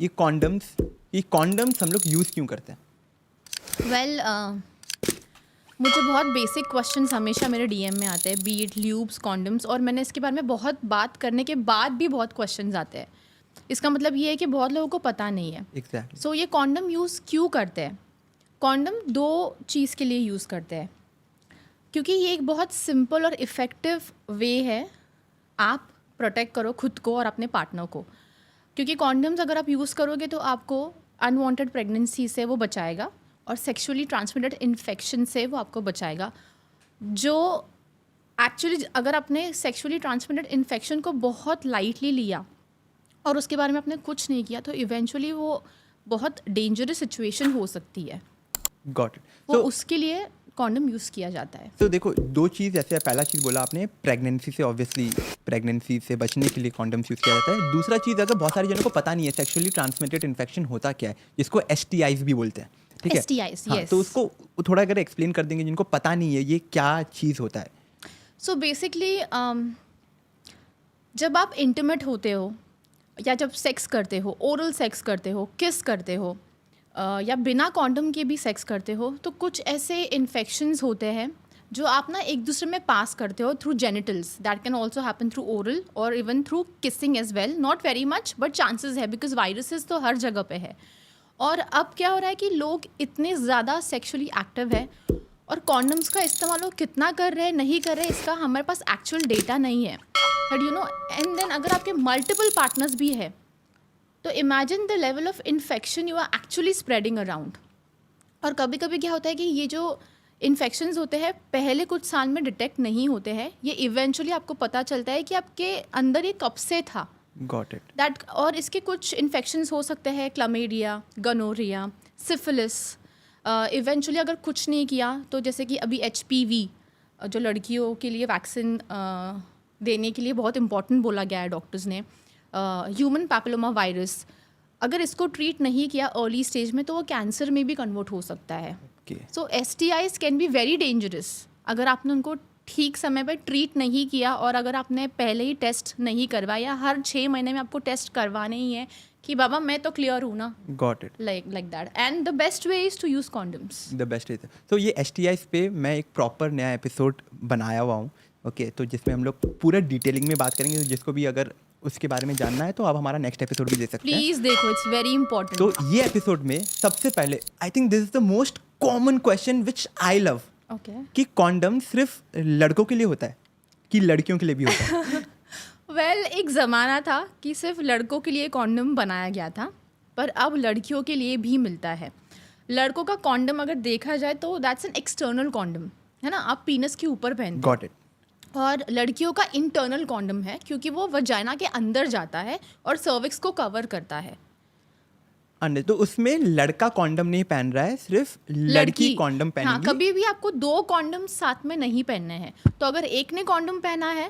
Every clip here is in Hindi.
ये कॉन्डम्स हम लोग यूज़ क्यों करते हैं? वेल मुझे बहुत बेसिक क्वेश्चंस हमेशा मेरे डीएम में आते हैं, बी इट ल्यूब्स, कॉन्डम्स, और मैंने इसके बारे में बहुत बात करने के बाद भी बहुत क्वेश्चंस आते हैं। इसका मतलब ये है कि बहुत लोगों को पता नहीं है। एग्जैक्टली। सो ये कॉन्डम यूज़ क्यों करते हैं? कॉन्डम दो चीज़ के लिए यूज़ करते हैं, क्योंकि ये एक बहुत सिंपल और इफ़ेक्टिव वे है आप प्रोटेक्ट करो खुद को और अपने पार्टनर को। क्योंकि कॉन्डम्स अगर आप यूज़ करोगे तो आपको अनवांटेड प्रेगनेंसी से वो बचाएगा और सेक्सुअली ट्रांसमिटेड इन्फेक्शन से वो आपको बचाएगा, जो एक्चुअली अगर आपने सेक्सुअली ट्रांसमिटेड इन्फेक्शन को बहुत लाइटली लिया और उसके बारे में आपने कुछ नहीं किया तो इवेंचुअली वो बहुत डेंजरस सिचुएशन हो सकती है। Got it. वो उसके लिए कॉन्डम यूज़ किया जाता है। तो देखो, दो चीज़ ऐसे है। पहला चीज़ बोला आपने, प्रेगनेंसी से, ऑब्वियसली प्रेगनेंसी से बचने के लिए कॉन्डम्स यूज़ किया जाता है। दूसरा चीज़, अगर बहुत सारे जनों को पता नहीं है सेक्सुअली ट्रांसमिटेड इन्फेक्शन होता क्या है, जिसको STIs भी बोलते हैं, ठीक है? STIs, हाँ, yes. तो उसको थोड़ा अगर एक्सप्लेन कर देंगे जिनको पता नहीं है ये क्या चीज़ होता है। सो बेसिकली जब आप इंटीमेट होते हो या जब सेक्स करते हो, ओरल सेक्स करते हो, किस करते हो, या बिना कॉन्डम के भी सेक्स करते हो, तो कुछ ऐसे इन्फेक्शंस होते हैं जो आप ना एक दूसरे में पास करते हो through genitals. That can also happen through oral और even through kissing as well. Not very much but chances है, बिकॉज वायरसेस तो हर जगह पे है। और अब क्या हो रहा है कि लोग इतने ज़्यादा सेक्सुअली एक्टिव है और कॉन्डम्स का इस्तेमाल वो कितना कर रहे हैं नहीं कर रहे हैं इसका हमारे पास एक्चुअल डेटा नहीं है। But you know, and then अगर आपके मल्टीपल पार्टनर्स भी है तो imagine the level of infection you are actually spreading around. और कभी कभी क्या होता है कि ये जो इन्फेक्शंस होते हैं पहले कुछ साल में डिटेक्ट नहीं होते हैं, ये इवेंचुअली आपको पता चलता है कि आपके अंदर ये कब से था। Got it. दैट, और इसके कुछ इन्फेक्शंस हो सकते हैं, क्लमेडिया, गनोरिया, सिफिलिस। इवेंचुअली अगर कुछ नहीं किया तो जैसे कि अभी HPV जो लड़कियों के लिए वैक्सीन देने के लिए बहुत इंपॉर्टेंट बोला गया है डॉक्टर्स ने, ह्यूमन पैपिलोमा वायरस, अगर इसको ट्रीट नहीं किया अर्ली स्टेज में तो वो कैंसर में भी कन्वर्ट हो सकता है। सो STIs can be very dangerous अगर आपने उनको ठीक समय पर ट्रीट नहीं किया और अगर आपने पहले ही टेस्ट नहीं करवाया। हर 6 महीने में आपको टेस्ट करवाने ही है कि बाबा मैं तो क्लियर हूँ ना। Got it. Like that, and the best way is to use condoms. The best is. तो ये STIs पे मैं एक प्रॉपर नया एपिसोड बनाया हुआ हूँ, ओके, तो जिसमें हम लोग पूरा डिटेलिंग में बात करेंगे। तो जिसको भी अगर उसके बारे में जानना है तो आप हमारा नेक्स्ट एपिसोड भी दे सकते हैं। प्लीज़ देखो, इट्स वेरी इंपॉर्टेंट। तो ये एपिसोड में सबसे पहले I think this is the most common question which I love, okay, कि कॉन्डम सिर्फ लड़कों के लिए होता है कि लड़कियों के लिए भी होता है? वेल, एक ज़माना था कि सिर्फ लड़कों के लिए कॉन्डम बनाया गया था, पर अब लड़कियों के लिए भी मिलता है। लड़कों का कॉन्डम अगर देखा जाए तो दैट्स एन एक्सटर्नल कॉन्डम, है ना, आप पीनस के ऊपर पहनते गॉट इट। और लड़कियों का इंटरनल कॉन्डम है क्योंकि वो वजाइना के अंदर जाता है और सर्विक्स को कवर करता है। अंडर, तो उसमें लड़का कॉन्डम नहीं पहन रहा है, सिर्फ लड़की कॉन्डम पहनेगी। हाँ, कभी भी आपको 2 कॉन्डम साथ में नहीं पहनने हैं। तो अगर एक ने कॉन्डम पहना है,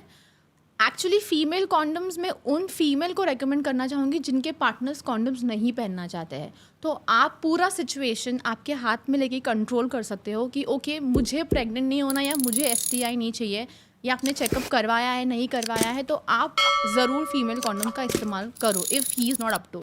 एक्चुअली फीमेल कॉन्डम्स में उन फीमेल को रेकमेंड करना चाहूँगी जिनके पार्टनर्स कॉन्डम्स नहीं पहनना चाहते हैं। तो आप पूरा सिचुएशन आपके हाथ में लेके कंट्रोल कर सकते हो कि ओके मुझे प्रेग्नेंट नहीं होना या मुझे STI नहीं चाहिए, या आपने चेकअप करवाया है नहीं करवाया है, तो आप ज़रूर फीमेल कॉन्डम का इस्तेमाल करो if he is not up to.